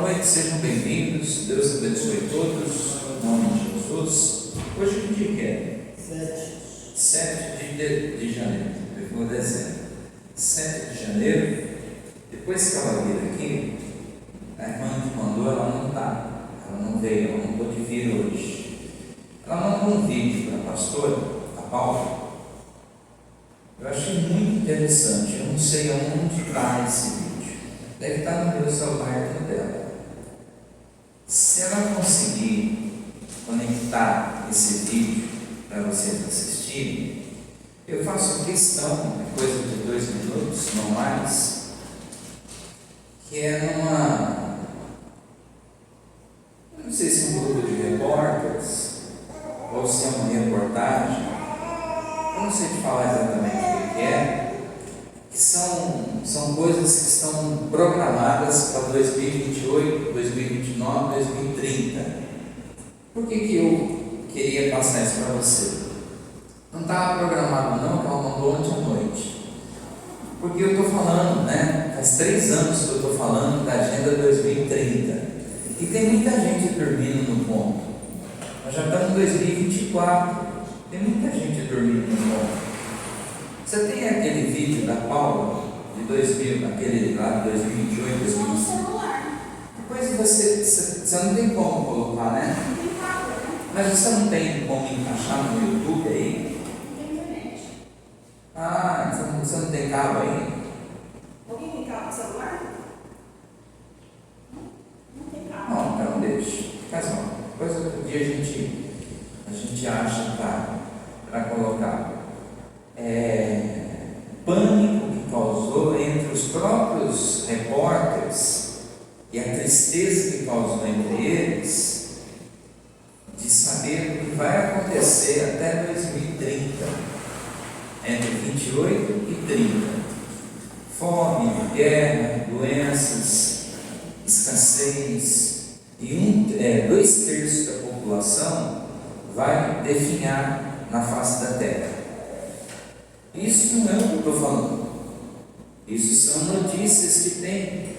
noite, sejam bem-vindos. Deus abençoe todos. Em nome de Jesus. Hoje que dia que é? 7 de janeiro. Eu vou dezembro. 7 de janeiro. Depois que ela vir aqui, a irmã que mandou, ela não está. Ela não veio, ela não pôde vir hoje. Ela mandou um vídeo para a pastora, a Paula. Eu achei muito interessante. Eu não sei onde está esse vídeo. Deve estar no meu celular aqui dela. Se ela conseguir conectar esse vídeo para vocês assistirem, eu faço questão, coisa de 2 minutos, não mais, que é eu não sei se é um grupo de repórteres ou se é uma reportagem, eu não sei te falar exatamente o que é, que são coisas que estão programadas para 2028, 2029, 2030. Por que eu queria passar isso para você? Não estava programado não, que ela mandou ontem à noite. Porque eu estou falando, faz 3 anos que eu estou falando da Agenda 2030. E tem muita gente dormindo no ponto. Nós já estamos em 2024. Tem muita gente dormindo no ponto. Você tem aquele vídeo da Paula de 2000, aquele lá de 2028, 2025? No celular. Depois você não tem como colocar, né? Não tem cabo, né? Mas você não tem como encaixar no YouTube aí? Não tem internet. Ah, então você não tem cabo aí? Alguém tem cabo no celular? Não tem cabo. Não, então deixa. Faz uma coisa, outro dia a gente acha para colocar. Pânico que causou entre os próprios repórteres e a tristeza que causou entre eles de saber o que vai acontecer até 2030, entre 28 e 30. Fome, guerra, doenças, escassez, e 2/3 da população vai definhar na face da terra. Isso não é o que eu estou falando. Isso são notícias que tem.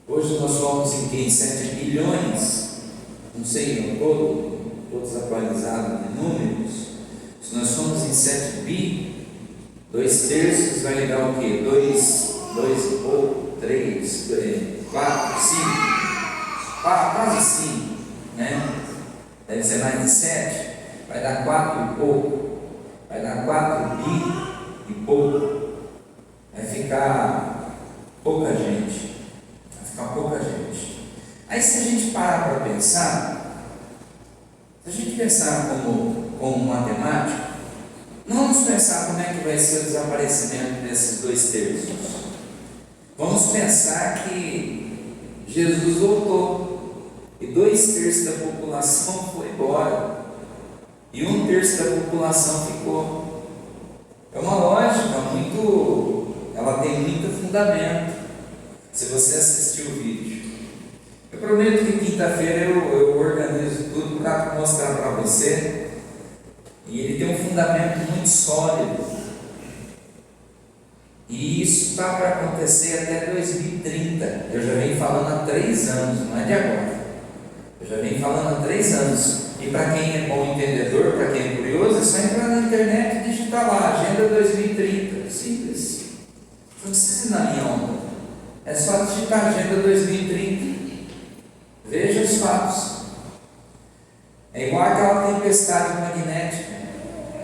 Hoje nós somos em 7 bilhões, não sei, todos atualizados de números. Se nós somos em 7 bi, 2/3 vai dar o quê? 2 ou 3, 4, 5, quase 5, né? Deve ser mais de 7, vai dar 4 e pouco. Vai dar 4 bi e pouco. Vai ficar pouca gente. Aí se a gente parar para pensar, se a gente pensar como matemático, não vamos pensar como é que vai ser o desaparecimento desses 2/3. Vamos pensar que Jesus voltou e 2/3 da população foi embora. E 1/3 da população ficou. É uma lógica ela tem muito fundamento, se você assistir o vídeo. Eu prometo que quinta-feira eu organizo tudo para mostrar para você. E ele tem um fundamento muito sólido. E isso está para acontecer até 2030. Eu já venho falando há 3 anos, não é de agora. Eu já venho falando há 3 anos. E para quem é bom entendedor, para quem é curioso, é só entrar na internet e digitar lá, Agenda 2030. Simples. Não precisa ir na minha onda. É só digitar Agenda 2030. Veja os fatos. É igual aquela tempestade magnética.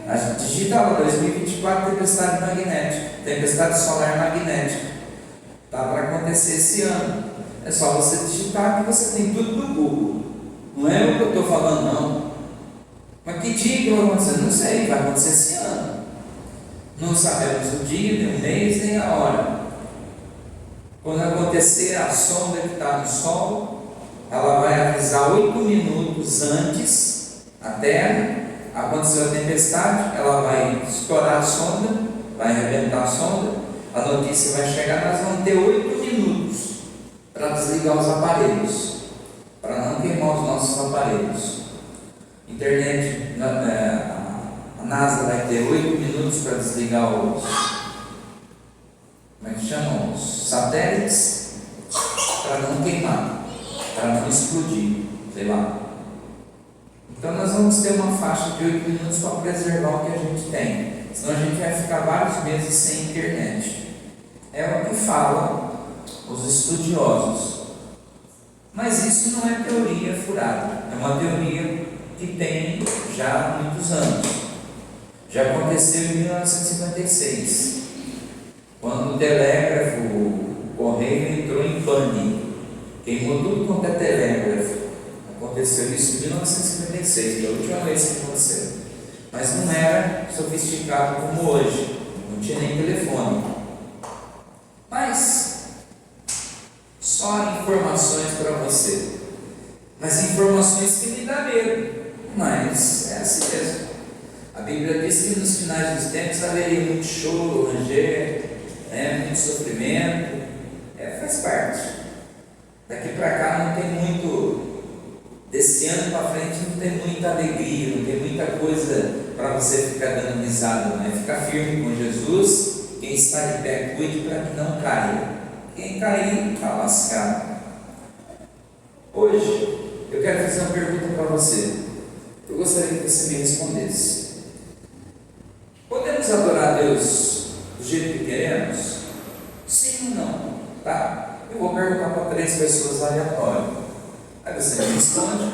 A gente digita lá 2024, tempestade magnética, tempestade solar magnética. Está para acontecer esse ano. É só você digitar que você tem tudo do Google. Não é o que eu estou falando, não. Mas que dia que vai acontecer? Não sei, vai acontecer esse ano. Não sabemos o dia, nem o mês, nem a hora. Quando acontecer a sonda que está no Sol, ela vai avisar 8 minutos antes a Terra. Aconteceu a tempestade, ela vai estourar a sonda, vai arrebentar a sonda. A notícia vai chegar, nós vamos ter 8 minutos para desligar os aparelhos, para não queimar os nossos aparelhos. Internet, a NASA vai ter 8 minutos para desligar os satélites, para não queimar. para não explodir, sei lá. Então nós vamos ter uma faixa de 8 minutos para preservar o que a gente tem, senão a gente vai ficar vários meses sem internet. É o que falam os estudiosos. Mas isso não é teoria furada, é uma teoria que tem já muitos anos. Já aconteceu em 1956, quando o telégrafo, o correio entrou em pânico, queimou tudo quanto é telégrafo. Aconteceu isso em 1956, foi a última vez que aconteceu. Mas não era sofisticado como hoje, não tinha nem telefone. Mas, só informações para você. Mas informações que me dá medo, mas é assim mesmo. A Bíblia diz que nos finais dos tempos haveria muito choro, ranger, muito sofrimento, faz parte. Daqui para cá não tem muito, desse ano para frente não tem muita alegria, não tem muita coisa para você ficar dando risada, né? Fica firme com Jesus, quem está de pé cuide para que não caia. Quem cair está lascado. Hoje eu quero fazer uma pergunta para você. Eu gostaria que você me respondesse. Podemos adorar a Deus do jeito que queremos? Sim ou não? Tá? Eu vou perguntar para 3 pessoas aleatórias. Aí você me responde.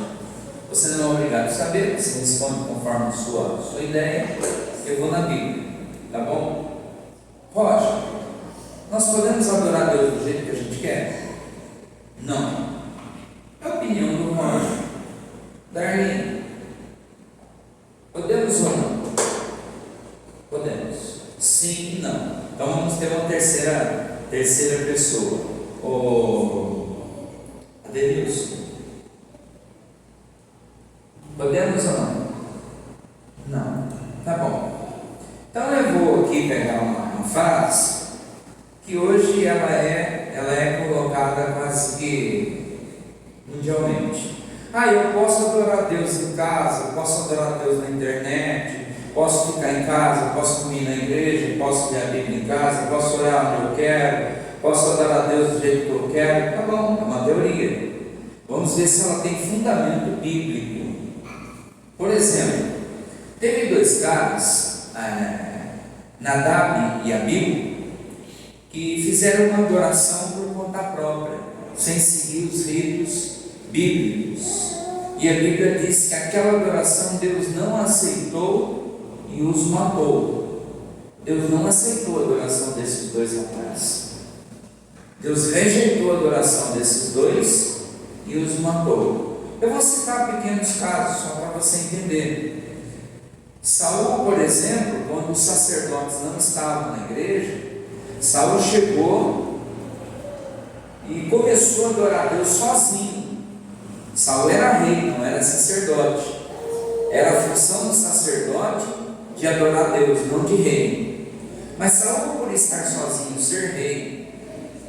Você não é obrigado a saber, você responde conforme a sua ideia. Eu vou na Bíblia, tá bom? Roger, nós podemos adorar a Deus do jeito que a gente quer? Não. É a opinião do Roger. Darlene, podemos ou não? Podemos. Sim e não. Então vamos ter uma terceira pessoa. Adenilson, podemos ou não? Não. Tá bom. Então eu vou aqui pegar uma frase que hoje ela é colocada quase que mundialmente. Eu posso adorar a Deus em casa, posso adorar a Deus na internet, posso ficar em casa, posso ir na igreja, posso ler a Bíblia em casa, posso orar onde eu quero, posso adorar a Deus do jeito que eu quero. Tá bom, é uma teoria. Vamos ver se ela tem fundamento bíblico. Por exemplo, teve 2 caras, Nadab e Abiú, que fizeram uma adoração por conta própria, sem seguir os ritos bíblicos. E a Bíblia diz que aquela adoração Deus não aceitou e os matou. Deus não aceitou a adoração desses 2 rapazes. Deus rejeitou a adoração desses 2 e os matou. Eu vou citar pequenos casos só para você entender. Saul, por exemplo, quando os sacerdotes não estavam na igreja, Saul chegou e começou a adorar a Deus sozinho. Saul era rei, não era sacerdote. Era a função do sacerdote de adorar a Deus, não de rei. Mas Saul, por estar sozinho, ser rei,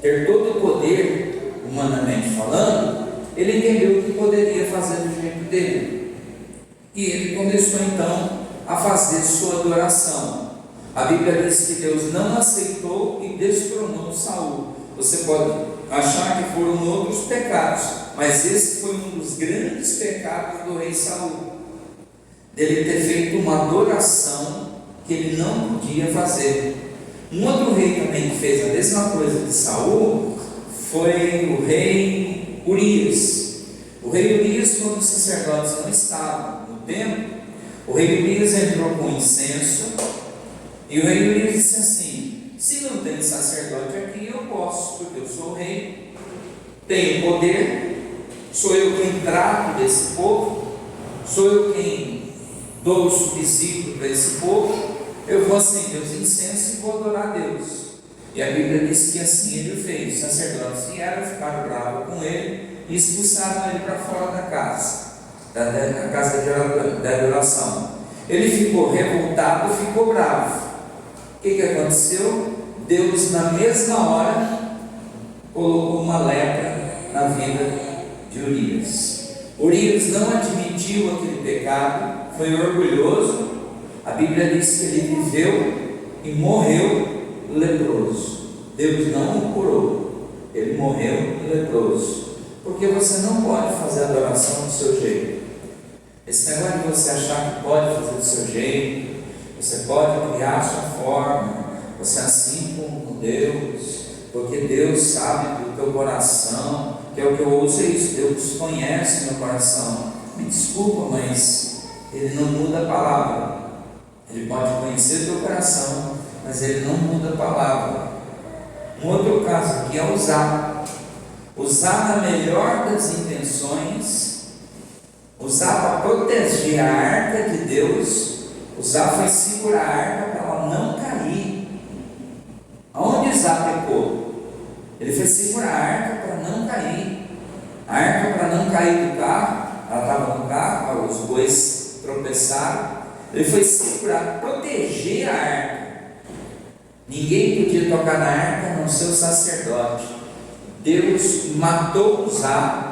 ter todo o poder, humanamente falando, ele entendeu que poderia fazer do jeito dele. E ele começou então a fazer sua adoração. A Bíblia diz que Deus não aceitou e destronou Saul. Você pode achar que foram outros pecados, mas esse foi um dos grandes pecados do rei Saul, dele ter feito uma adoração que ele não podia fazer. Um outro rei também que fez a mesma coisa de Saul foi o rei Urias. O rei Urias, quando os sacerdotes não estavam no templo, o rei Urias entrou com incenso, e o rei Urias disse assim: se não tem sacerdote aqui, eu posso, porque eu sou o rei, tenho poder, sou eu quem trato desse povo, sou eu quem dou o subsídio para esse povo, eu vou acender os incensos e vou adorar a Deus. E a Bíblia diz que assim ele fez. Os sacerdotes vieram, ficaram bravos com ele e expulsaram ele para fora da casa, da casa de adoração. Ele ficou revoltado, ficou bravo. O que aconteceu? Deus, na mesma hora, colocou uma lepra na vida de Urias. Urias não admitiu aquele pecado, foi orgulhoso. A Bíblia diz que ele viveu e morreu leproso. Deus não o curou, ele morreu leproso. Porque você não pode fazer adoração do seu jeito. Esse negócio de você achar que pode fazer do seu jeito, você pode criar a sua forma, você assim como Deus, porque Deus sabe do teu coração, que é o que eu ouço, é isso, Deus conhece o meu coração. Me desculpa, mas Ele não muda a palavra. Ele pode conhecer o teu coração, mas Ele não muda a palavra. Um outro caso aqui é usar na melhor das intenções, usar para proteger a arca de Deus, usar foi segurar a arca para ela não cair. Aonde Uzá pecou? Ele foi segurar a arca para não cair. A arca para não cair do carro, ela estava no carro, os bois tropeçaram. Ele foi segurar, proteger a arca. Ninguém podia tocar na arca a não ser o sacerdote. Deus matou Uzá.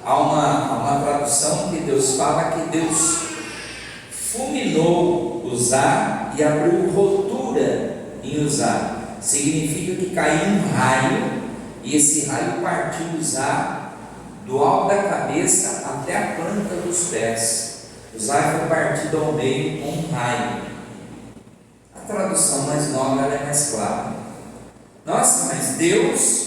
Há uma tradução que Deus fala que Deus fulminou Uzá e abriu rotura em Uzá. Significa que caiu um raio, e esse raio partiu Uzá do alto da cabeça até a planta dos pés. Uzá foi partido ao meio com um raio. A tradução mais nova ela é mais clara. Nossa, mas Deus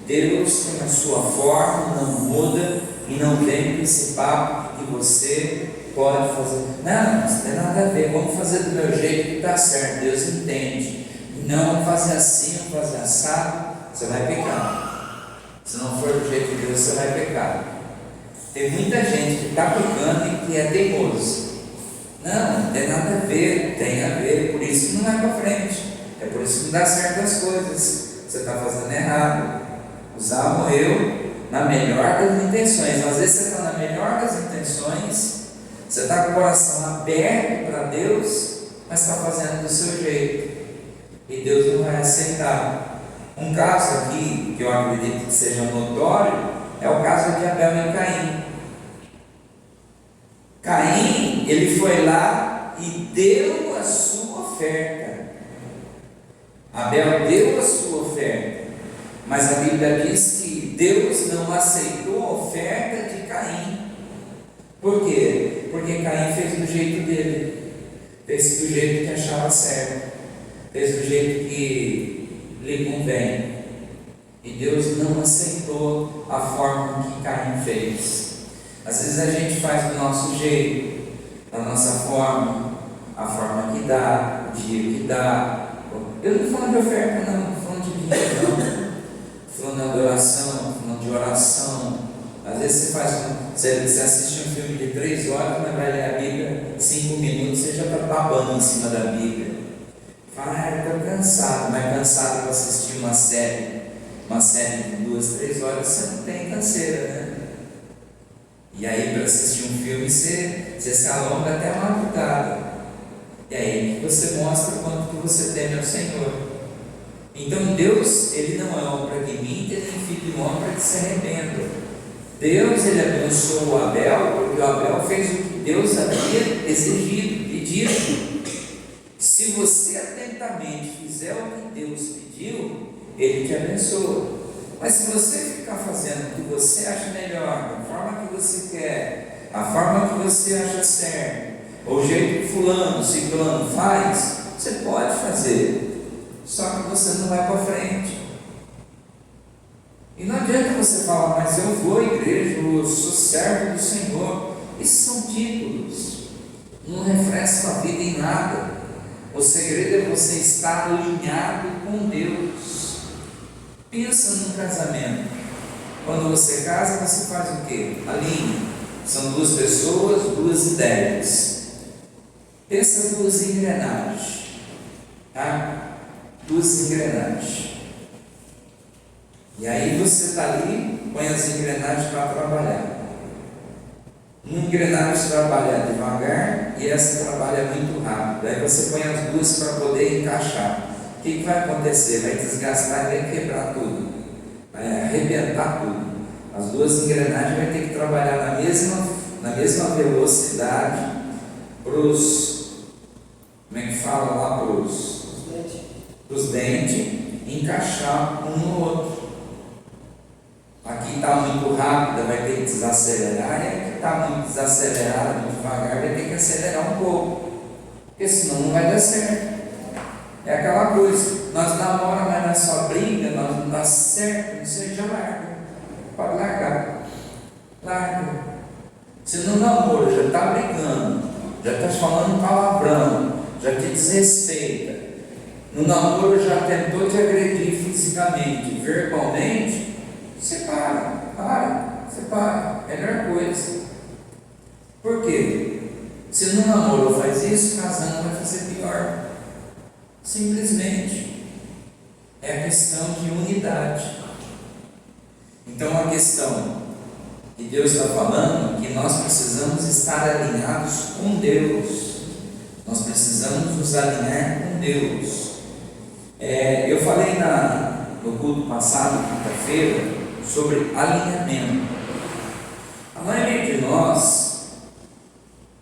tem a sua forma, não muda, e não vem com esse papo que você pode fazer. Não tem nada a ver, vamos fazer do meu jeito que está certo, Deus entende. Não, fazer assim, fazer assado, você vai pecar. Se não for do jeito de Deus, você vai pecar. Tem muita gente que está pecando e que é teimoso. Não tem nada a ver, tem a ver, por isso que não vai para frente. É por isso que não dá certo as coisas. Você está fazendo errado. Uzá morreu na melhor das intenções. Às vezes você está na melhor das intenções, você está com o coração aberto para Deus, mas está fazendo do seu jeito. E Deus não vai aceitar. Um caso aqui, que eu acredito que seja notório, é o caso de Abel e Caim. Caim, ele foi lá e deu a sua oferta. Abel deu a sua oferta, mas a Bíblia diz que Deus não aceitou a oferta de Caim. Por quê? Porque Caim fez do jeito dele, fez do jeito que achava certo, fez do jeito que lhe convém, e Deus não aceitou a forma que Caim fez. Às vezes a gente faz do nosso jeito, da nossa forma, a forma que dá, o dia que dá. Eu não estou falando de oferta, não estou falando de dinheiro, não. Estou falando de adoração, estou falando de oração. Às vezes você assiste um filme de 3 horas, mas vai ler a Bíblia 5 minutos, você já está babando em cima da Bíblia. Fala, eu estou cansado, mas cansado para assistir uma série de 2, 3 horas, você não tem canseira, né? E aí, para assistir um filme, você se alonga até uma madrugada. E aí que você mostra o quanto que você teme ao Senhor. Então Deus, Ele não é homem para que minta, nem filho de homem para que se arrependa. Deus, Ele abençoou o Abel, porque o Abel fez o que Deus havia exigido, pedido. Se você atentamente fizer o que Deus pediu, Ele te abençoa. Mas se você ficar fazendo o que você acha melhor, da forma que você quer, a forma que você acha certo, ou o jeito que fulano, ciclano faz, você pode fazer, só que você não vai para frente. E não adianta você falar, mas eu vou à igreja, eu sou servo do Senhor. Esses são títulos, não refrescam a vida em nada. O segredo é você estar alinhado com Deus. Pensa no casamento. Quando você casa, você faz o quê? Alinha. São 2 pessoas, 2 ideias. Pensa 2 engrenagens. Tá? 2 engrenagens. E aí você está ali, põe as engrenagens para trabalhar. Uma engrenagem trabalha devagar e essa trabalha muito rápido. Aí você põe as 2 para poder encaixar. O que vai acontecer? Vai desgastar e vai quebrar tudo, vai arrebentar tudo. As 2 engrenagens vão ter que trabalhar na mesma velocidade para os, como é que fala lá, para os dentes, encaixar um no outro. Aqui está muito rápida vai ter que desacelerar, e a que está muito desacelerada, muito devagar, vai ter que acelerar um pouco, porque senão não vai dar certo. É aquela coisa, nós namoramos, mas não é só briga, nós não dá certo, você já larga, pode largar, larga. Se no namoro já está brigando, já está falando palavrão, já te desrespeita, no namoro já tentou te agredir fisicamente, verbalmente, separa, separa, melhor coisa. Por quê? Se no namoro faz isso, casando vai fazer pior. Simplesmente é a questão de unidade. Então a questão que Deus está falando é que nós precisamos estar alinhados com Deus. Nós precisamos nos alinhar com Deus. Eu falei no culto passado, quinta-feira, sobre alinhamento. A maioria de nós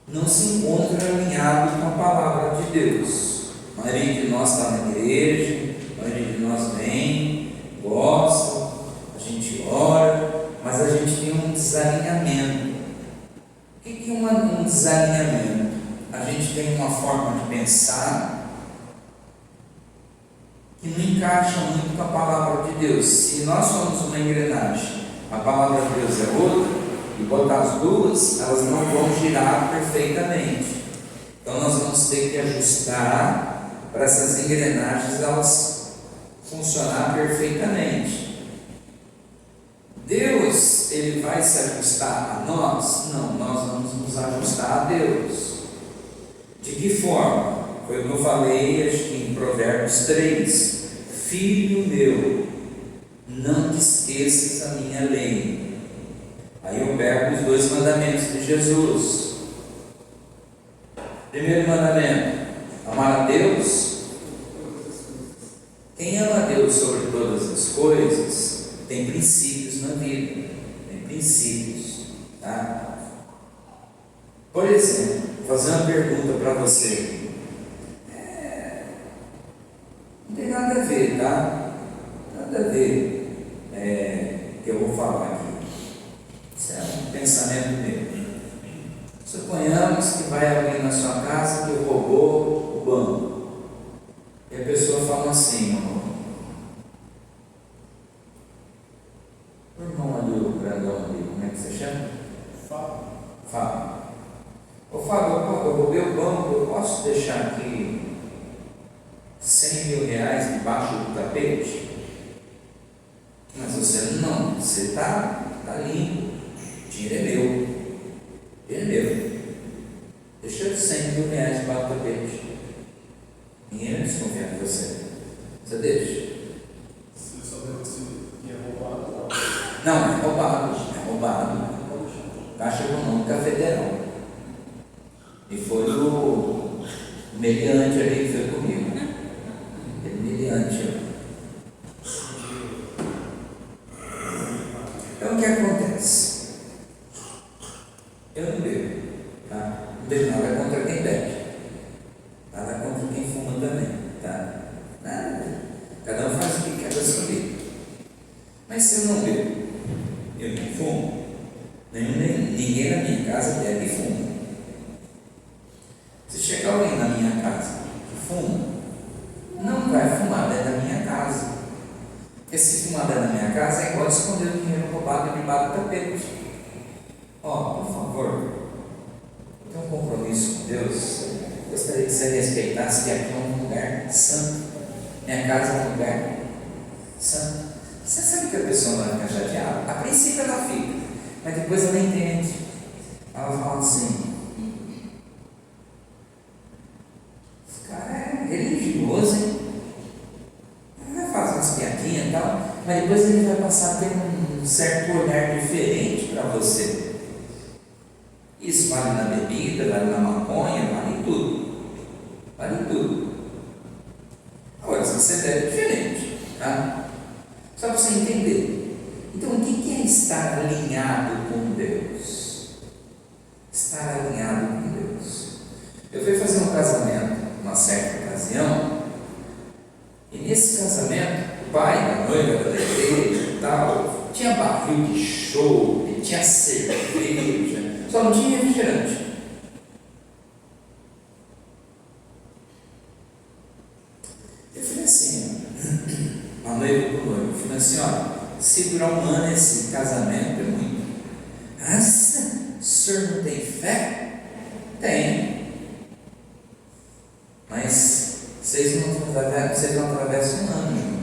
não se encontra alinhado com a palavra de Deus. A maioria de nós está na igreja, a maioria de nós vem, gosta, a gente ora, mas a gente tem um desalinhamento. O que é um desalinhamento? A gente tem uma forma de pensar que não encaixa muito com a palavra de Deus. Se nós somos uma engrenagem, a palavra de Deus é outra, e botar as duas, elas não vão girar perfeitamente. Então nós vamos ter que ajustar para essas engrenagens elas funcionar perfeitamente. Deus, ele vai se ajustar a nós? Não, nós vamos nos ajustar a Deus. De que forma? Foi o que eu falei, acho que em Provérbios 3: Filho meu, não te esqueças a minha lei. Aí eu pego os 2 mandamentos de Jesus. Primeiro mandamento: amar a Deus. Quem ama a Deus sobre todas as coisas tem princípios na vida, tem princípios, tá? Por exemplo, vou fazer uma pergunta para você. Não tem nada a ver, tá? Nada a ver que eu vou falar aqui. Isso é um pensamento meu. Suponhamos que vai alguém na sua casa que roubou o banco. E a pessoa fala assim: o irmão ali, o grandão ali, como é que você chama? Fábio. Ô Fábio, eu roubei o banco, eu posso deixar aqui 100 mil reais debaixo do tapete? Mas você não, você está limpo, o dinheiro é meu. Deixa 100 mil reais debaixo do tapete. Ninguém vai desconfiar de você. Você deixa? Se souber que é roubado, não, é roubado. Caixa Econômica Federal. E foi o meliante ali que foi comigo. Aquele meliante. Então o que acontece? Eu não bebo, tá? Não bebo nada contra quem bebe, nada contra quem fuma também, tá? Nada. Cada um faz o que quer da sua vida. Mas se eu não bebo, eu não fumo, ninguém na minha casa bebe e fuma. Se chegar alguém na minha casa que fuma, não vai fumar dentro da minha casa. Porque se fumar dentro da minha casa é igual esconder o dinheiro roubado debaixo do tapete. Por favor, eu tenho um compromisso com Deus. Gostaria que você respeitasse que aqui é um lugar santo. Minha casa é um lugar santo. Você sabe que a pessoa não vai ficar chateada? A princípio ela fica, mas depois ela entende. Ela fala assim: esse cara é religioso, hein? Ele vai fazer umas piadinhas e tal, mas depois ele vai passar a ter um certo olhar diferente para você. Isso vale na bebida, vale na maconha, vale em tudo. Vale em tudo. Agora, se você bebe diferente, tá? Só para você entender. Então, o que é estar alinhado com Deus? Estar alinhado com Deus. Eu fui fazer um casamento, uma certa ocasião, e nesse casamento, o pai, a noiva da igreja e tal, tinha barril de chope, tinha cerveja, só não tinha refrigerante. Eu falei assim, a noiva pro noivo, eu falei assim, olha, segurar um ano esse casamento é muito. Nossa, o senhor não tem fé? Tem. Mas vocês não atravessam um ano junto.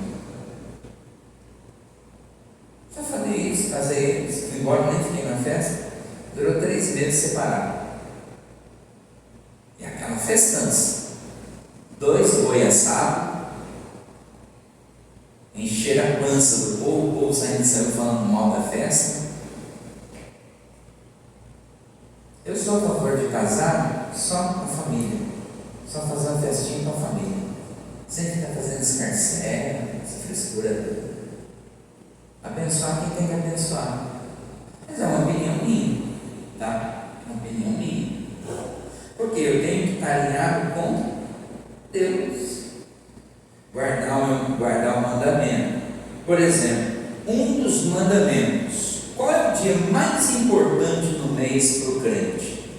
Já falei isso, casei, fui embora, nem fiquei na festa. Durou 3 meses separado. E aquela festança. 2 boi assado. Encher a pança do povo, o povo saindo falando mal da festa. Eu sou a favor de casar só com a família, só fazer uma festinha com a família, sem ficar fazendo escarcéu, essa frescura. Abençoar quem tem que abençoar. Mas é uma opinião minha, tá? Uma opinião minha. Porque eu tenho que estar alinhado com Deus. Guardar o mandamento. Por exemplo, um dos mandamentos. Qual é o dia mais importante no mês para o crente?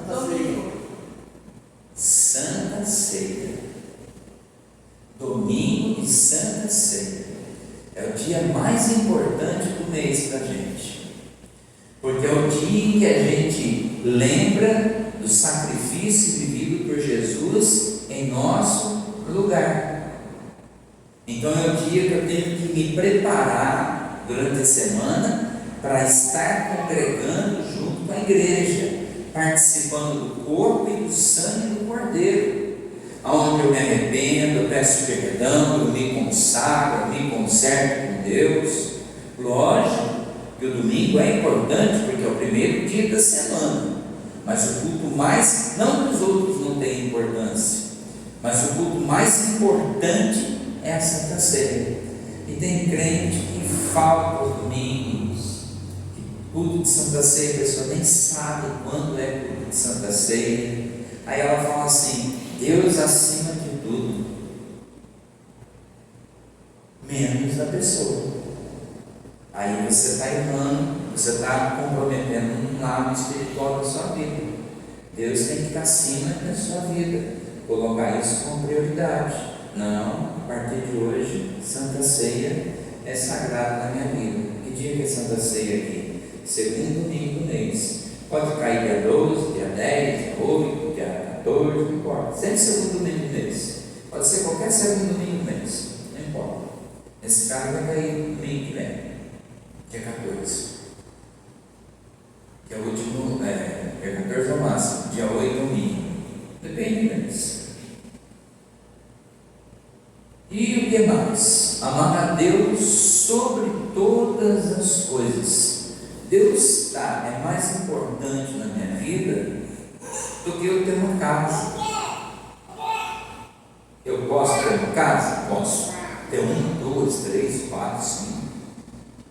Domingo. Santa Ceia. Domingo e Santa Ceia. É o dia mais importante do mês para a gente. Porque é o dia em que a gente lembra do sacrifício vivido por Jesus em nosso lugar. Então é o dia que eu tenho que me preparar durante a semana para estar congregando junto com a igreja, participando do corpo e do sangue do Cordeiro, onde eu me arrependo, eu peço perdão, eu me consagro, eu me conserto com Deus. Lógico que o domingo é importante porque é o primeiro dia da semana, mas o culto mais, não que os outros não tenham importância, mas o culto mais importante é a Santa Ceia. E tem crente que falta os domingos, que culto de Santa Ceia, a pessoa nem sabe quando é culto de Santa Ceia. Aí ela fala assim: Deus acima de tudo, menos a pessoa. Aí você está errando, você está comprometendo um lado espiritual da sua vida. Deus tem que estar acima da sua vida, colocar isso como prioridade. Não, a partir de hoje, Santa Ceia é sagrada na minha vida. Que dia que é Santa Ceia aqui? Segundo domingo do mês. Pode cair dia 12, dia 10, dia 8, dia 14, não importa. Sempre segundo domingo do mês. Pode ser qualquer segundo domingo do mês, não importa. Esse caso vai cair no domingo que vem, dia 14. Que é o último, dia 14 é o máximo, dia 8 é o mínimo. Depende do mês. E o que mais? Amar a Deus sobre todas as coisas. Deus é mais importante na minha vida do que eu ter uma casa. Eu posso ter uma casa? Posso. Ter 1, 2, 3, 4, 5.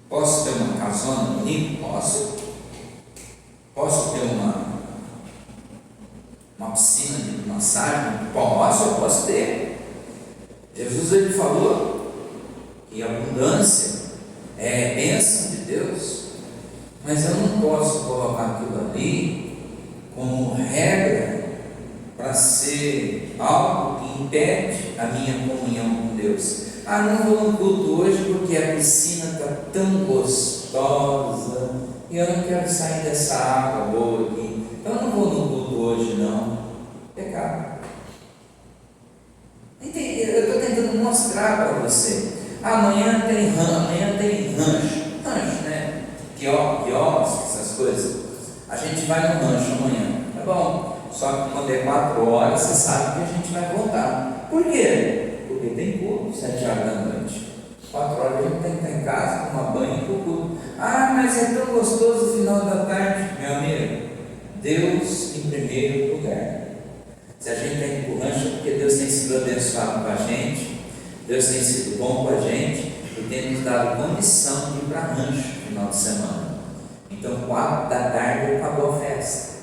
Posso ter uma casona bonita? Posso. Posso ter uma piscina de massagem? Posso ter. Jesus ele falou que a abundância é bênção de Deus, mas eu não posso colocar aquilo ali como regra para ser algo que impede a minha comunhão com Deus. Não vou no culto hoje porque a piscina está tão gostosa e eu não quero sair dessa água boa aqui, então eu não vou no culto hoje não. Pecado. Eu estou tentando mostrar para você. Amanhã tem rancho, né? Quiosque, essas coisas. A gente vai no rancho amanhã, tá bom? Só que quando é 4 horas, você sabe que a gente vai voltar. Por quê? Porque tem culto 7 horas da noite. 4 horas a gente tem que estar em casa, tomar banho e pro culto. Mas é tão gostoso o final da tarde. Meu amigo, Deus em primeiro lugar. Se a gente tem que ir para o rancho, é porque Deus tem sido abençoado com a gente, Deus tem sido bom com a gente e tem nos dado condição de ir para rancho no final de semana. Então, 4 da tarde acabou a festa.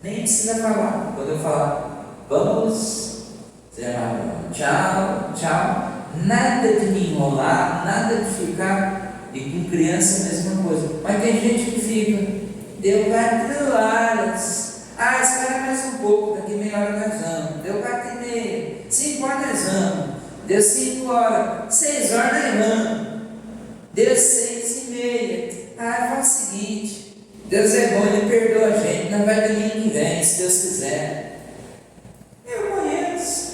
Nem precisa falar. Quando eu falar, vamos, você já vai, tchau, tchau. nada de me enrolar, nada de ficar, e com criança é a mesma coisa. Mas tem gente que fica, Deus vai 3 horas, espera mais um pouco, daqui meia hora nós vamos, deu 4h30, 5 horas nós vamos, deu 5 horas, 6 horas nós vamos, deu 6h30, faz o seguinte, Deus é bom, Ele perdoa a gente, não vai domingo que vem, se Deus quiser. Eu conheço,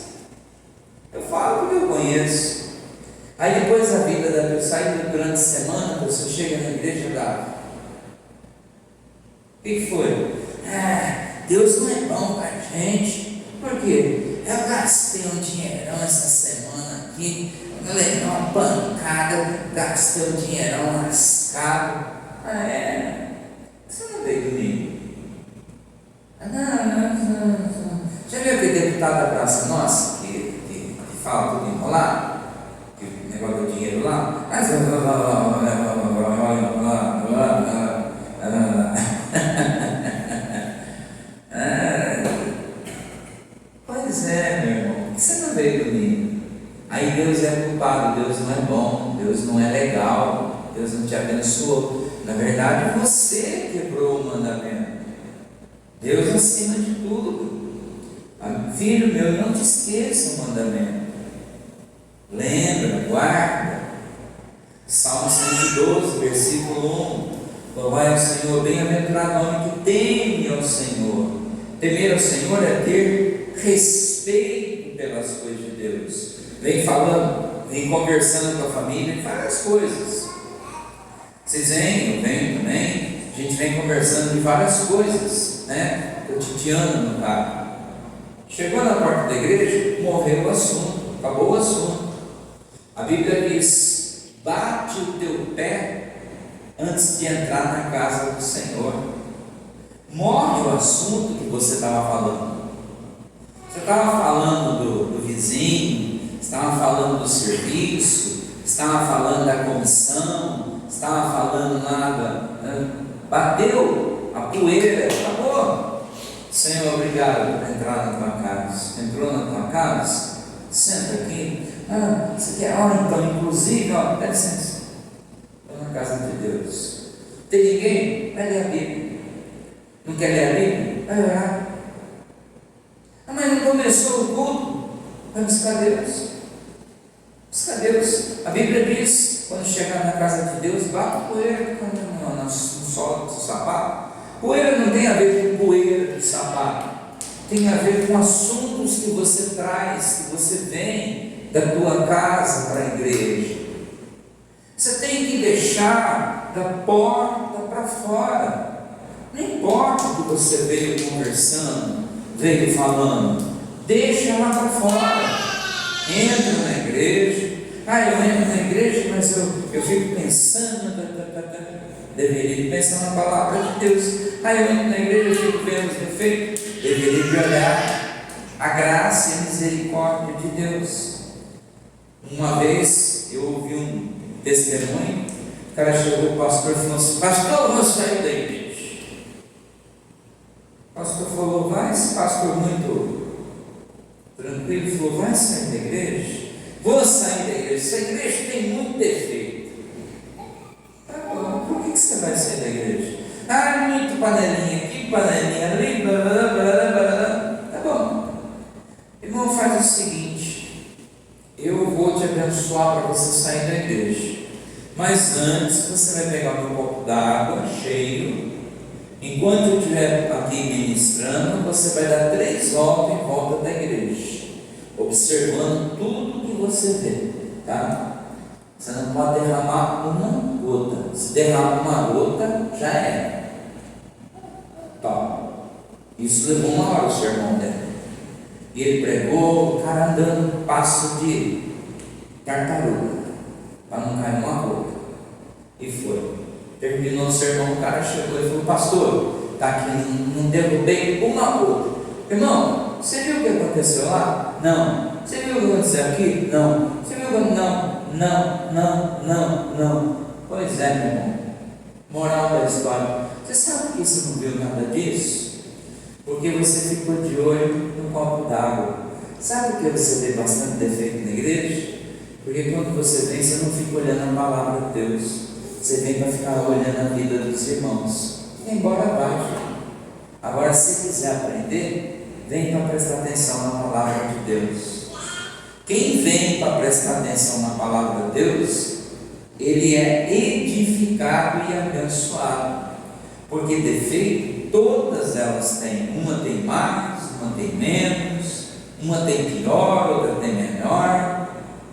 eu falo que eu conheço. Aí depois a vida da pessoa, sai durante a semana, a pessoa chega na igreja e dá. O que foi? Deus não é bom para a gente. Por quê? Eu gastei um dinheirão essa semana aqui, eu levei uma pancada, gastei um dinheirão lascado. Você não veio comigo? Não. Já viu aquele deputado da Praça Nossa, que fala tudo enrolado? Que o negócio do dinheiro lá? Pois é, meu irmão, por que você não veio comigo? Aí Deus é culpado, Deus não é bom, Deus não é legal, Deus não te abençoou. Na verdade, você quebrou o mandamento. Deus acima de tudo. Filho meu, não te esqueça o mandamento. Lembra, guarda. Salmo 112, versículo 1. Louvai ao Senhor, bem-aventurado homem que teme ao Senhor. Temer ao Senhor é ter respeito pelas coisas de Deus. Vem falando, vem conversando com a família, várias coisas. Vocês vêm, eu venho também. A gente vem conversando de várias coisas, né? Cotidiano no carro. Chegou na porta da igreja, morreu o assunto, acabou o assunto. A Bíblia diz: bate o teu pé antes de entrar na casa do Senhor. Morre o assunto que você estava falando. Você estava falando do vizinho, estava falando do serviço, estava falando da comissão, estava falando nada, bateu a poeira, acabou. Senhor, obrigado por entrar na tua casa. Entrou na tua casa? Senta aqui. Você quer? Então, inclusive, dá licença. Estou na casa de Deus. Tem ninguém? Vai ler a Bíblia. Não quer ler a Bíblia? Vai orar. Mas não começou o culto? Vai buscar Deus. Busca Deus. A Bíblia diz: quando chegar na casa de Deus, bata poeira no solo do seu sapato. Poeira não tem a ver com poeira de sapato, tem a ver com assuntos que você traz, que você vem da tua casa para a igreja. Você tem que deixar da porta para fora. Não importa o que você veio conversando, veio falando, deixa lá para fora. Entra na igreja. Eu entro na igreja, mas eu fico pensando. Deveria pensar na palavra de Deus. Eu entro na igreja, eu fico vendo os defeitos. Deveria de olhar a graça e a misericórdia de Deus. Uma vez eu ouvi um testemunho. O cara chegou, o pastor, e falou assim: pastor, eu vou sair da igreja. O pastor falou: vai, esse pastor muito tranquilo, falou: vai sair da igreja? Vou sair da igreja. Essa igreja tem muito defeito. Por que você vai sair da igreja? Muito panelinha aqui, panelinha ali, blá, blá, blá, blá. Tá bom. Irmão, faz o seguinte: eu vou te abençoar para você sair da igreja, mas antes você vai pegar meu copo d'água cheio. Enquanto eu estiver aqui ministrando, você vai dar 3 voltas em volta da igreja, observando tudo que você vê, tá? Você não pode derramar uma gota. Se derramar uma gota, já é. Isso levou 1 hora o sermão dele. E ele pregou, o cara andando passo de tartaruga, para não cair uma gota. E foi. Terminou o sermão, o cara chegou e falou: pastor, está aqui, não derrubei uma gota. Irmão, você viu o que aconteceu lá? Não. Você viu o que aconteceu aqui? Não. Você viu o que? Não. Pois é, meu irmão. Moral da história: você sabe que você não viu nada disso? Porque você ficou de olho no copo d'água. Sabe por que você vê bastante defeito na igreja? Porque quando você vem, você não fica olhando a palavra de Deus, você vem para ficar olhando a vida dos irmãos. E embora abaixo. Agora, se quiser aprender, vem para prestar atenção na palavra de Deus. Quem vem para prestar atenção na palavra de Deus, ele é edificado e abençoado. Porque defeito, todas elas têm. Uma tem mais, uma tem menos, uma tem pior, outra tem melhor.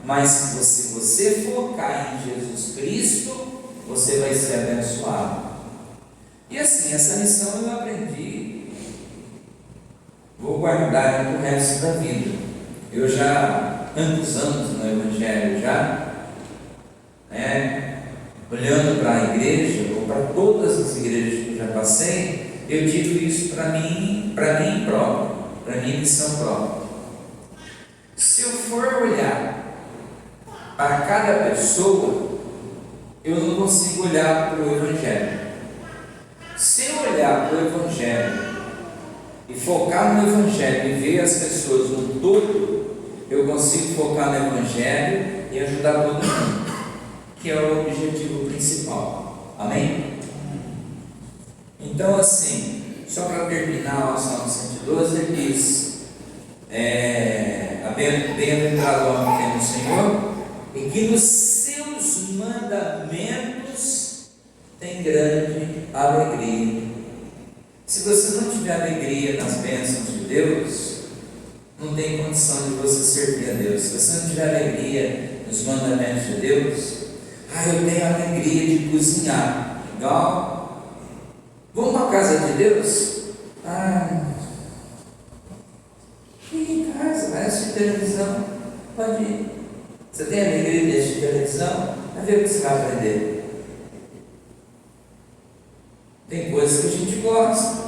Mas se você focar em Jesus Cristo, você vai ser abençoado. E assim, essa lição eu aprendi, vou guardar para o resto da vida. Eu já, tantos anos no Evangelho olhando para a igreja, ou para todas as igrejas que eu já passei, eu digo isso para mim próprio, para minha missão própria. Se eu for olhar para cada pessoa, eu não consigo olhar para o Evangelho. Se eu olhar para o Evangelho e focar no Evangelho e ver as pessoas no todo, eu consigo focar no Evangelho e ajudar todo mundo, que é o objetivo principal. Amém? Então, assim, só para terminar o Salmo 112, ele diz: bem-aventurado o homem que tem no Senhor, e que nos seus mandamentos tem grande alegria. Se você não tiver alegria nas bênçãos de Deus, não tem condição de você servir a Deus. Se você não tiver alegria nos mandamentos de Deus, eu tenho alegria de cozinhar. Legal? Vamos para a casa de Deus? Em casa, vai assistir televisão. Pode ir. Você tem alegria de assistir televisão? Vai ver o que você vai aprender. Tem coisas que a gente gosta.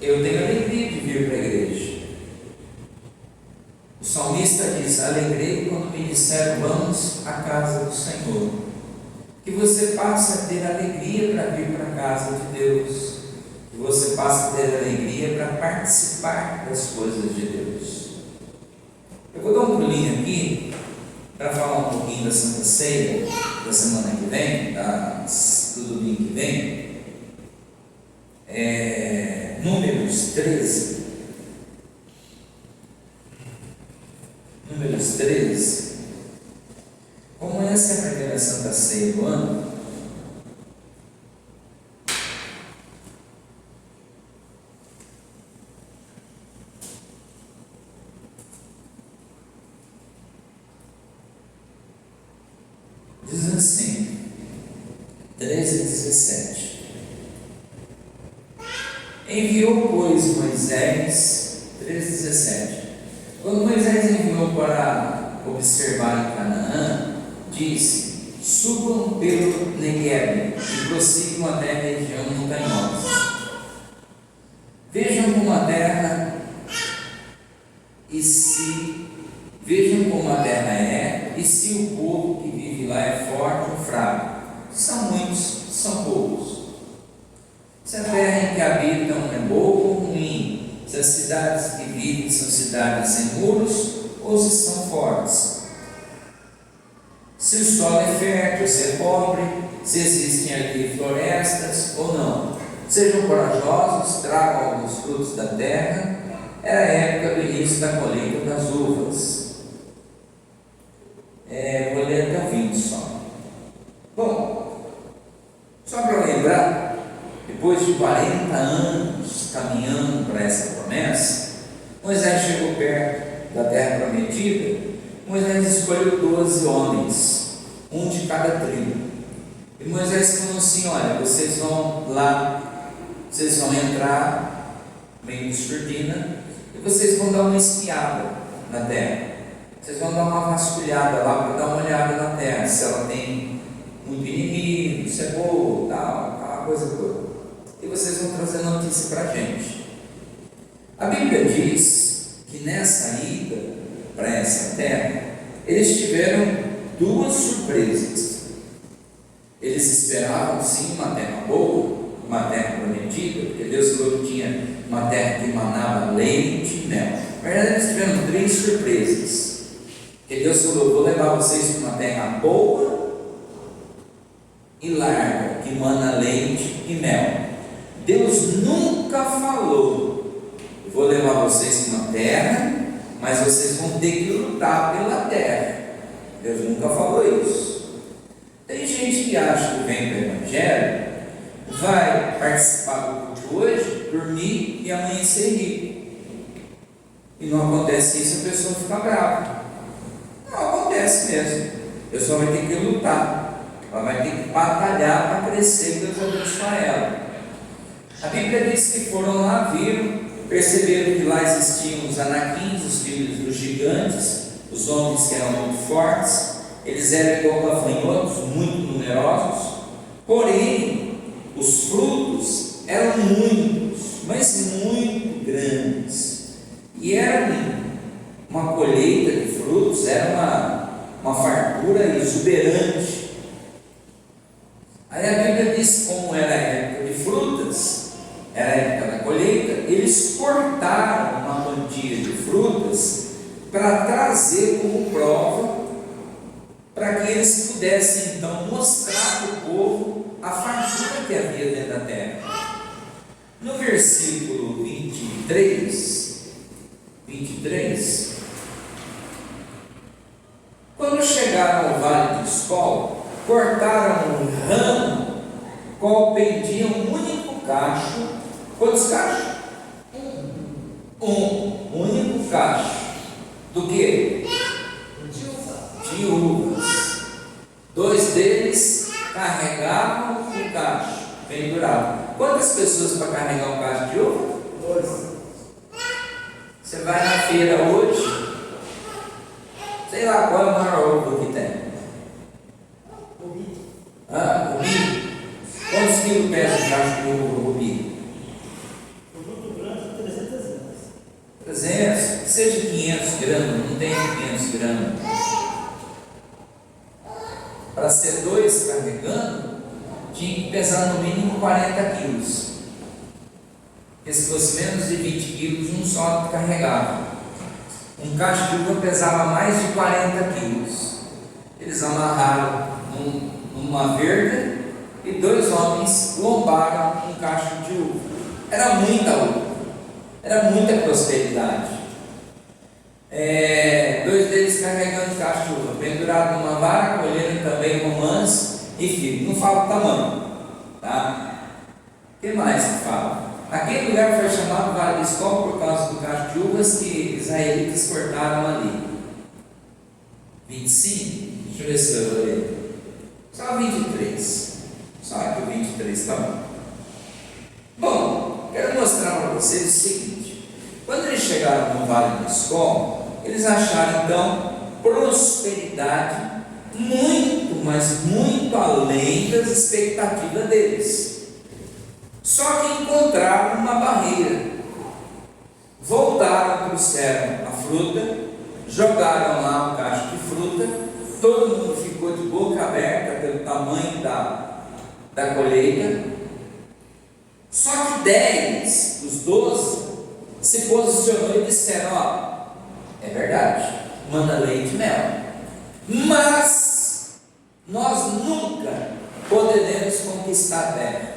Eu tenho alegria de vir para a igreja. O salmista diz: alegrei quando me disseram, vamos à casa do Senhor. Que você passe a ter alegria para vir para a casa de Deus. Que você passe a ter alegria para participar das coisas de Deus. Eu vou dar um pulinho aqui para falar um pouquinho da Santa Ceia da semana que vem, do domingo que vem. Números 13. Números 13. Como essa é a primeira Santa Ceia do ano, diz assim, 13:17. Enviou, pois, Moisés, 13:17. Quando Moisés enviou para observar em Canaã, disse: subam pelo Negueb e prossigam até a região montanhosa. Vejam como a terra é, e se o povo que vive lá é forte ou fraco. São muitos, são poucos. Se a terra em que habitam é boa ou ruim, se as cidades que vivem são cidades sem muros ou se são fortes, se o solo é fértil, se é pobre, se existem ali florestas ou não. Sejam corajosos, tragam alguns frutos da terra. Era a época do início da colheita das uvas. Vou ler até o 20 só. Bom, só para lembrar, depois de 40 anos caminhando para essa promessa, Moisés chegou perto da terra prometida. Moisés escolheu 12 homens, um de cada tribo. E Moisés falou assim: olha, vocês vão lá, vocês vão entrar meio de surdina e vocês vão dar uma espiada na terra. Vocês vão dar uma vasculhada lá para dar uma olhada na terra, se ela tem muito inimigo, se é boa, tal, aquela coisa toda. E vocês vão trazer notícia para a gente. A Bíblia diz que nessa ida para essa terra, eles tiveram duas surpresas. Eles esperavam sim uma terra boa, uma terra prometida, porque Deus falou que tinha uma terra que emanava leite e mel. Na verdade, eles tiveram 3 surpresas. Porque Deus falou: vou levar vocês para uma terra boa e larga, que mana leite e mel. Deus nunca falou: vou levar vocês para uma terra, mas vocês vão ter que lutar pela terra. Deus nunca falou isso. Tem gente que acha que vem para o Evangelho, vai participar do culto de hoje, dormir e amanhecer rico. E não acontece isso, a pessoa fica brava. Não acontece mesmo. A pessoa vai ter que lutar, ela vai ter que batalhar para crescer, Deus abençoar ela. A Bíblia diz que foram lá, viram, perceberam que lá existiam os anaquins, os filhos dos gigantes, os homens que eram muito fortes. Eles eram igual gafanhotos, muito numerosos, porém os frutos eram muitos, mas muito grandes, e era uma colheita de frutos, era uma fartura exuberante. Aí a Bíblia diz, como era a época de frutas, era a época da colheita, eles cortaram uma quantia de frutas para trazer como prova, para que eles pudessem então mostrar para o povo a fartura que havia dentro da terra. No versículo 23, quando chegaram ao vale de Escol, cortaram um ramo, qual pendia um único cacho. Quantos cachos? Um único cacho. Do que? De uvas. 2 deles carregavam o cacho, penduravam. Quantas pessoas para carregar um cacho de uva? 2. Você vai na feira hoje, sei lá qual é a maior uva que tem. Rubi. Rubi. Quantos quilos pesa um cacho de uva rubi? O fruto branco, 300 gramas. 300, que seja 500 gramas, não tem 500 gramas. Para ser 2 carregando, tinha que pesar no mínimo 40 quilos. Porque se fosse menos de 20 quilos, um só carregava. Um cacho de uva pesava mais de 40 quilos. Eles amarraram numa verga e 2 homens lombaram um cacho de uva. Era muita uva, era muita prosperidade. 2 deles carregando cacho de uva, pendurado numa vara, colhendo também romãs e figo. Não fala o tamanho, tá? O que mais que fala? Aquele lugar foi chamado Vale de Escol por causa do cacho de uvas que israelitas cortaram ali. 25, deixa eu ver se eu vou ler. Só 23. Só aqui o 23, tá bom. Bom, quero mostrar para vocês o seguinte: quando eles chegaram no Vale de Escol, eles acharam então prosperidade muito, mas muito além das expectativas deles. Só que encontraram uma barreira. Voltaram, trouxeram a fruta, jogaram lá um cacho de fruta, todo mundo ficou de boca aberta pelo tamanho da colheita. Só que 10 dos 12 se posicionou e disseram: ó, é verdade, manda leite e mel, mas nós nunca poderemos conquistar a terra,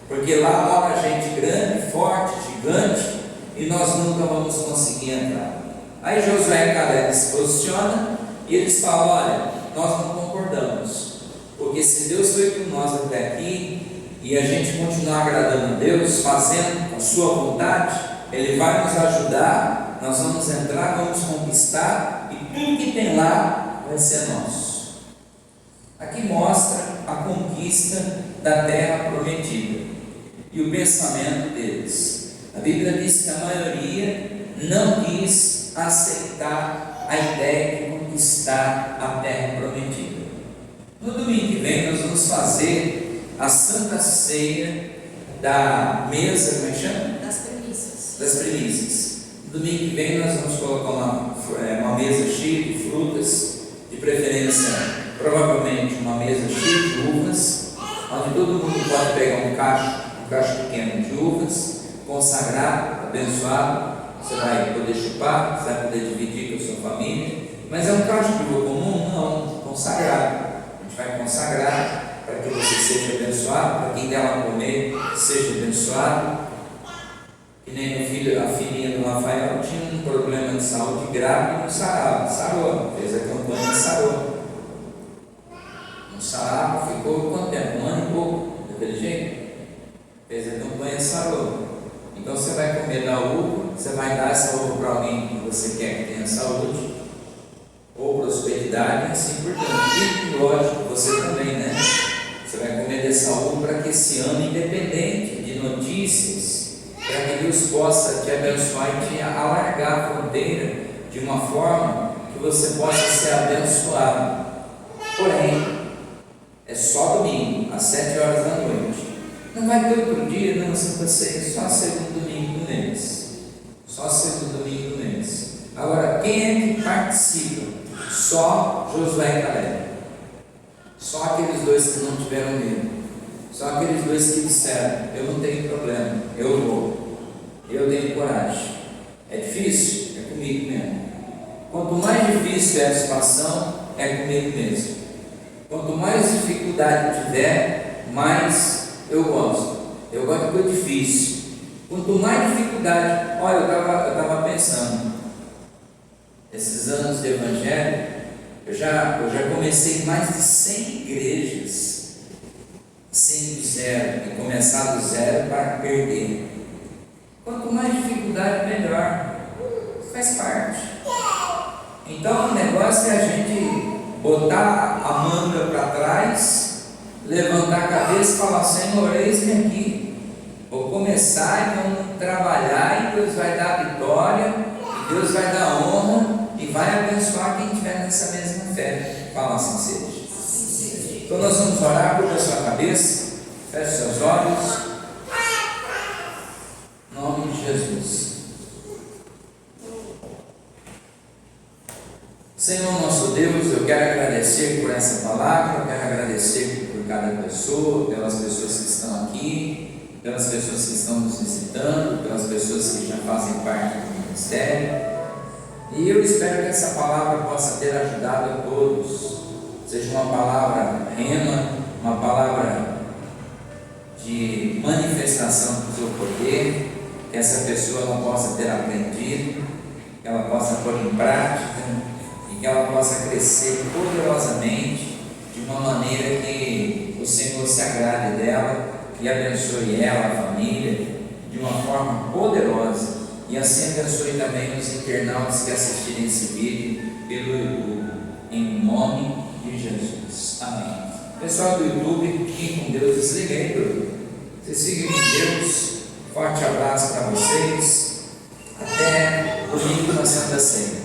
porque lá mora gente grande, forte, gigante, e nós nunca vamos conseguir entrar. Aí Josué e Caleb se posicionam e eles falam: olha, nós não concordamos, porque se Deus foi com nós até aqui e a gente continuar agradando a Deus, fazendo a sua vontade, Ele vai nos ajudar, nós vamos entrar, vamos conquistar, e tudo que tem lá vai ser nosso. Aqui mostra a conquista da terra prometida e o pensamento deles. A Bíblia diz que a maioria não quis aceitar a ideia de conquistar a terra prometida. No domingo que vem nós vamos fazer a Santa Ceia da mesa, como é que chama? Das primícias. No domingo que vem nós vamos colocar uma mesa cheia de frutas, de preferência, provavelmente uma mesa cheia de uvas, onde todo mundo pode pegar um cacho pequeno de uvas, consagrado, abençoado. Você vai poder chupar, você vai poder dividir com a sua família, Mas é um cântico comum? Não, consagrado. A gente vai consagrar para que você seja abençoado, para quem dela comer seja abençoado. Que nem meu filho, a filhinha do Rafael tinha um problema de saúde grave e não sarou, fez a campanha e sarou. Não sarava, ficou quanto tempo? Um ano e pouco, daquele jeito. Fez a campanha e sarou. Então você vai comer da uva, você vai dar essa uva para alguém que você quer que tenha saúde, ou prosperidade, e assim por diante. E lógico, você também, né? Você vai comer dessa uva para que esse ano, independente de notícias, para que Deus possa te abençoar e te alargar a fronteira de uma forma que você possa ser abençoado. Porém, é só domingo, às 7 horas da noite. Não vai ter outro dia, não, Santa Ceia, só segundo domingo do mês. Só segundo domingo do mês. Agora, quem é que participa? Só Josué e Caleb. Só aqueles dois que não tiveram medo. Só aqueles dois que disseram: eu não tenho problema, eu vou, eu tenho coragem. É difícil? É comigo mesmo. Quanto mais difícil é a situação, é comigo mesmo. Quanto mais dificuldade tiver, mais eu gosto. Eu gosto de coisa difícil. Quanto mais dificuldade, olha, eu estava pensando, esses anos de evangelho, eu já comecei mais de 100 igrejas, sem do zero, e começar do zero para perder. Quanto mais dificuldade, melhor. Faz parte. Então o negócio é a gente botar a manga para trás, levantar a cabeça e falar: Senhor, eis-me aqui. Vou começar e vamos trabalhar, e Deus vai dar vitória, e Deus vai dar honra, e vai abençoar quem estiver nessa mesma fé. Fala assim seja. Então nós vamos orar. Curva a sua cabeça, feche seus olhos. Em nome de Jesus. Senhor nosso Deus, eu quero agradecer por essa palavra, eu quero agradecer por cada pessoa, pelas pessoas que estão aqui, pelas pessoas que estão nos visitando, pelas pessoas que já fazem parte do ministério. E eu espero que essa palavra possa ter ajudado a todos, seja uma palavra rema, uma palavra de manifestação do seu poder, que essa pessoa ela possa ter aprendido, que ela possa pôr em prática, que ela possa crescer poderosamente, de uma maneira que o Senhor se agrade dela e abençoe ela, a família, de uma forma poderosa, e assim abençoe também os internautas que assistirem esse vídeo pelo YouTube, em nome de Jesus. Amém. Pessoal do YouTube, fiquem com Deus. Desliguei tudo. Vocês fiquem com Deus. Forte abraço para vocês. Até domingo na Santa Ceia.